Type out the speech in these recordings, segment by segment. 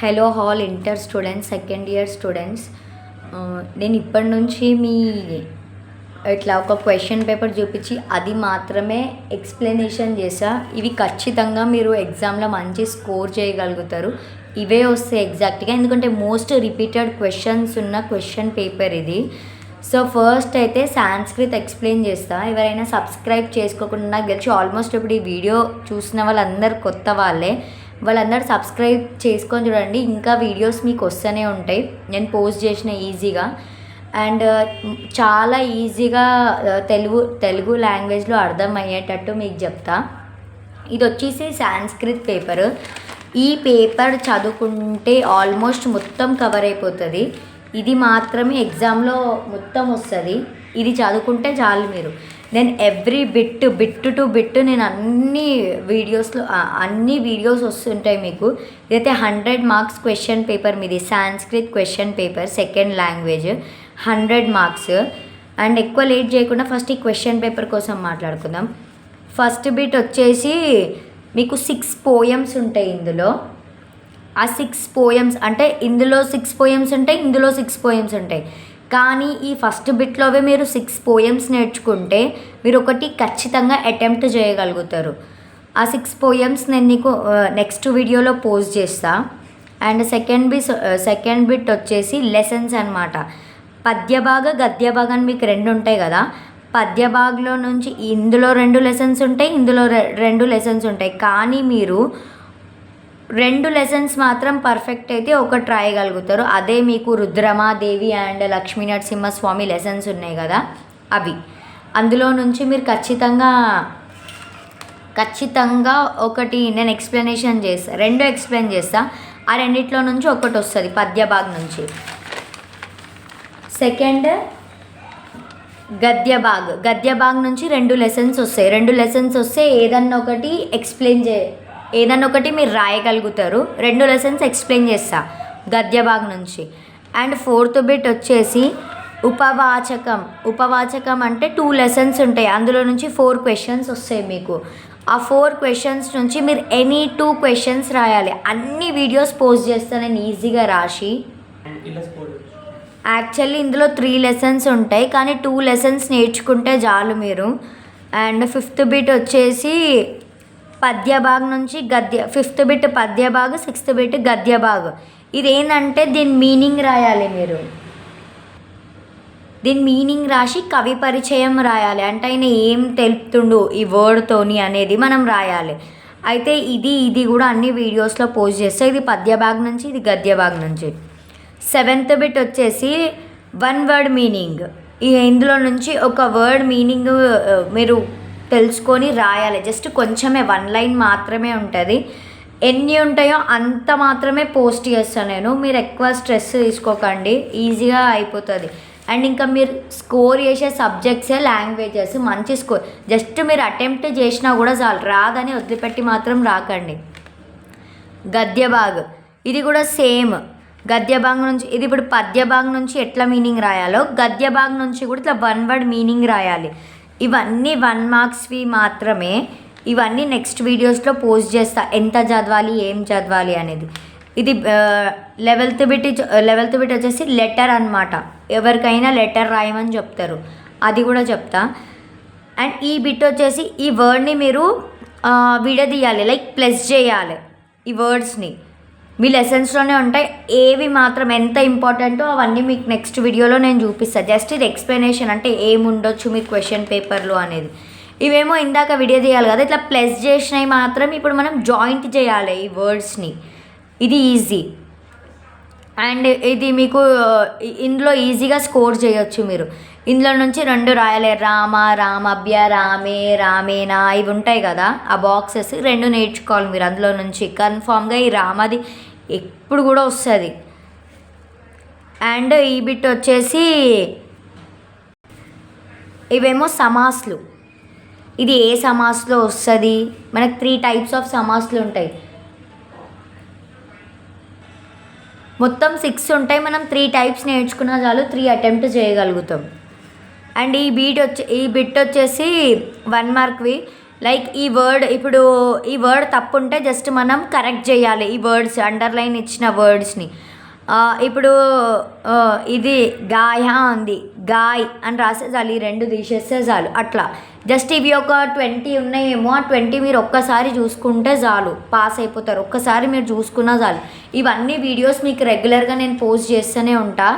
Hello hall inter students, second year students. నేను ఇప్పటి నుంచి మీ ఇట్లా ఒక క్వశ్చన్ పేపర్ చూపించి అది మాత్రమే ఎక్స్ప్లెనేషన్ చేసా. ఇవి ఖచ్చితంగా మీరు ఎగ్జామ్లో మంచి స్కోర్ చేయగలుగుతారు. ఇవే వస్తాయి ఎగ్జాక్ట్గా, ఎందుకంటే మోస్ట్ రిపీటెడ్ క్వశ్చన్స్ ఉన్న క్వశ్చన్ పేపర్ ఇది. సో ఫస్ట్ అయితే సాంస్క్రిత్ ఎక్స్ప్లెయిన్ చేస్తా. ఎవరైనా సబ్స్క్రైబ్ చేసుకోకుండా, నాకు తెలిసి ఆల్మోస్ట్ ఇప్పుడు ఈ వీడియో చూసిన వాళ్ళందరూ కొత్త వాళ్ళందరూ సబ్స్క్రైబ్ చేసుకొని చూడండి. ఇంకా వీడియోస్ మీకు వస్తూనే ఉంటాయి నేను పోస్ట్ చేసిన ఈజీగా. అండ్ చాలా ఈజీగా తెలుగు లాంగ్వేజ్లో అర్థమయ్యేటట్టు మీకు చెప్తా. ఇది వచ్చేసి సాంస్క్రిత్ పేపర్. ఈ పేపర్ చదువుకుంటే ఆల్మోస్ట్ మొత్తం కవర్ అయిపోతుంది. ఇది మాత్రమే ఎగ్జామ్లో మొత్తం వస్తుంది. ఇది చదువుకుంటే చాలు మీరు. నేను ఎవ్రీ బిట్ టు బిట్ నేను అన్ని వీడియోస్ వస్తుంటాయి మీకు. ఇదైతే 100 మార్క్స్ క్వశ్చన్ పేపర్ మీది. Sanskrit question paper second language 100 marks. And ఎక్కువ లేట్ చేయకుండా ఫస్ట్ ఈ క్వశ్చన్ పేపర్ కోసం మాట్లాడుకుందాం. ఫస్ట్ బిట్ వచ్చేసి మీకు 6 పోయమ్స్ ఉంటాయి ఇందులో. ఆ 6 పోయమ్స్ అంటే ఇందులో 6 పోయమ్స్ ఉంటాయి, ఇందులో 6 పోయమ్స్ ఉంటాయి. కానీ ఈ ఫస్ట్ బిట్లోవే మీరు 6 పోయమ్స్ నేర్చుకుంటే మీరు ఒకటి ఖచ్చితంగా అటెంప్ట్ చేయగలుగుతారు. ఆ 6 పోయమ్స్ నేను నీకు నెక్స్ట్ వీడియోలో పోస్ట్ చేస్తా. అండ్ సెకండ్ బిట్ వచ్చేసి లెసన్స్ అనమాట. పద్యభాగ గద్యభాగం మీకు 2 ఉంటాయి కదా. పద్యభాగంలో నుంచి ఇందులో 2 లెసన్స్ ఉంటాయి, ఇందులో 2 లెసన్స్ ఉంటాయి. కానీ మీరు 2 లెసన్స్ మాత్రం పర్ఫెక్ట్ అయితే ఒకటి రాయగలుగుతారు. అదే మీకు రుద్రమాదేవి అండ్ లక్ష్మీ నరసింహస్వామి లెసన్స్ ఉన్నాయి కదా, అవి. అందులో నుంచి మీరు ఖచ్చితంగా ఒకటి నేను ఎక్స్ప్లెనేషన్ చేస్తా, 2 ఎక్స్ప్లెయిన్ చేస్తా. ఆ రెండిట్లో నుంచి ఒకటి వస్తుంది పద్యభాగ్ నుంచి. సెకండ్ గద్యభాగ్ నుంచి 2 లెసన్స్ వస్తాయి. 2 లెసన్స్ వస్తే ఏదన్నా ఒకటి మీరు రాయగలుగుతారు. 2 లెసన్స్ ఎక్స్ప్లెయిన్ చేస్తా గద్యభాగ్ నుంచి. అండ్ ఫోర్త్ బిట్ వచ్చేసి ఉపవాచకం అంటే 2 లెసన్స్ ఉంటాయి. అందులో నుంచి 4 క్వశ్చన్స్ వస్తాయి మీకు. ఆ 4 క్వశ్చన్స్ నుంచి మీరు ఎనీ 2 క్వశ్చన్స్ రాయాలి. అన్ని వీడియోస్ పోస్ట్ చేస్తాను నేను ఈజీగా రాసి. యాక్చువల్లీ ఇందులో 3 లెసన్స్ ఉంటాయి, కానీ 2 లెసన్స్ నేర్చుకుంటే చాలు మీరు. అండ్ ఫిఫ్త్ బిట్ వచ్చేసి పద్యభాగ్ నుంచి ఫిఫ్త్ బిట్ పద్యభాగ్, 6th బిట్ గద్యభాగ్. ఇది ఏంటంటే దీని మీనింగ్ రాయాలి మీరు. దీని మీనింగ్ రాసి కవి పరిచయం రాయాలి. అంటే ఆయన ఏం తెలుపుతుండు ఈ వర్డ్తోని అనేది మనం రాయాలి. అయితే ఇది కూడా అన్ని వీడియోస్లో పోస్ట్ చేస్తాం. ఇది పద్యభాగ్ నుంచి, ఇది గద్యభాగ్ నుంచి. 7th బిట్ వచ్చేసి 1 వర్డ్ మీనింగ్. ఇందులో నుంచి ఒక వర్డ్ మీనింగ్ మీరు తెలుసుకొని రాయాలి. జస్ట్ కొంచెమే 1 లైన్ మాత్రమే ఉంటుంది. ఎన్ని ఉంటాయో అంత మాత్రమే పోస్ట్ చేస్తాను నేను. మీరు ఎక్కువ స్ట్రెస్ తీసుకోకండి, ఈజీగా అయిపోతుంది. అండ్ ఇంకా మీరు స్కోర్ చేసే సబ్జెక్ట్సే లాంగ్వేజెస్, మంచి స్కోర్. జస్ట్ మీరు అటెంప్ట్ చేసినా కూడా చాలు, రాదని వదిలిపెట్టి మాత్రం రాకండి. గద్యభాగ్ ఇది కూడా సేమ్. గద్యభాగ్ నుంచి ఇది ఇప్పుడు పద్యభాగ్ నుంచి ఎట్లా మీనింగ్ రాయాలో గద్యభాగ్ నుంచి కూడా ఇట్లా 1 వర్డ్ మీనింగ్ రాయాలి. ఇవన్నీ 1 మార్క్స్వి మాత్రమే. ఇవన్నీ నెక్స్ట్ వీడియోస్లో పోస్ట్ చేస్తా, ఎంత చదవాలి ఏం చదవాలి అనేది. ఇది 11th బిట్ వచ్చేసి లెటర్ అనమాట. ఎవరికైనా లెటర్ రాయమని చెప్తారు, అది కూడా చెప్తా. అండ్ ఈ బిట్ వచ్చేసి ఈ వర్డ్ని మీరు విడదీయాలి, లైక్ ప్లస్ చేయాలి. ఈ వర్డ్స్ని మీ లెసన్స్లోనే ఉంటాయి. ఏవి మాత్రం ఎంత ఇంపార్టెంటో అవన్నీ మీకు నెక్స్ట్ వీడియోలో నేను చూపిస్తాను. జస్ట్ ఇది ఎక్స్ప్లెనేషన్, అంటే ఏముండొచ్చు మీ క్వశ్చన్ పేపర్లో అనేది. ఇవేమో ఇందాక వీడియో తీయాలి కదా, ఇట్లా ప్లస్ చేసినవి మాత్రం ఇప్పుడు మనం జాయింట్ చేయాలి ఈ వర్డ్స్ని. ఇది ఈజీ. అండ్ ఇది మీకు ఇందులో ఈజీగా స్కోర్ చేయొచ్చు మీరు. ఇందులో నుంచి 2 రాయాలి. రామ, రామభ్య, రామే, రామేనా, ఇవి ఉంటాయి కదా ఆ బాక్సెస్ 2 నేర్చుకోవాలి మీరు. అందులో నుంచి కన్ఫామ్గా ఈ రామది ఎప్పుడు కూడా వస్తుంది. అండ్ ఈ బిట్ వచ్చేసి ఇవేమో సమాస్లు. ఇది ఏ సమాస్లో వస్తుంది, మనకు 3 టైప్స్ ఆఫ్ సమాస్లు ఉంటాయి. మొత్తం 6 ఉంటాయి. మనం 3 టైప్స్ నేర్చుకున్నా చాలు, 3 అటెంప్ట్ చేయగలుగుతాం. అండ్ ఈ బిట్ వచ్చేసి 1 మార్క్వి. లైక్ ఈ వర్డ్ తప్పు ఉంటే జస్ట్ మనం కరెక్ట్ చేయాలి. ఈ వర్డ్స్ అండర్లైన్ ఇచ్చిన వర్డ్స్ని. ఇప్పుడు ఇది గాయ ఉంది, గాయ్ అని రాసే చాలు, ఈ 2 తీసేస్తే చాలు. అట్లా జస్ట్ ఇవి ఒక 20 ఉన్నాయేమో, ఆ 20 మీరు ఒక్కసారి చూసుకుంటే చాలు, పాస్ అయిపోతారు. ఒక్కసారి మీరు చూసుకున్నా చాలు. ఇవన్నీ వీడియోస్ మీకు రెగ్యులర్గా నేను పోస్ట్ చేస్తూనే ఉంటా.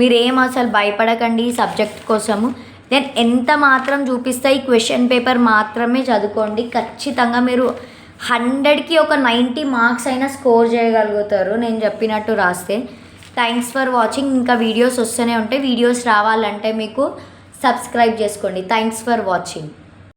మీరేం అసలు భయపడకండి ఈ సబ్జెక్ట్ కోసము. నేను ఎంత మాత్రం చూపిస్తా, ఈ క్వశ్చన్ పేపర్ మాత్రమే చదువుకోండి. ఖచ్చితంగా మీరు 100కి ఒక 90 మార్క్స్ అయినా స్కోర్ చేయగలుగుతారు నేను చెప్పినట్టు రాస్తే. Thanks for watching. ఇంకా వీడియోస్ వస్తూనే ఉంటాయి. వీడియోస్ రావాలంటే మీకు సబ్స్క్రైబ్ చేసుకోండి. Thanks for watching.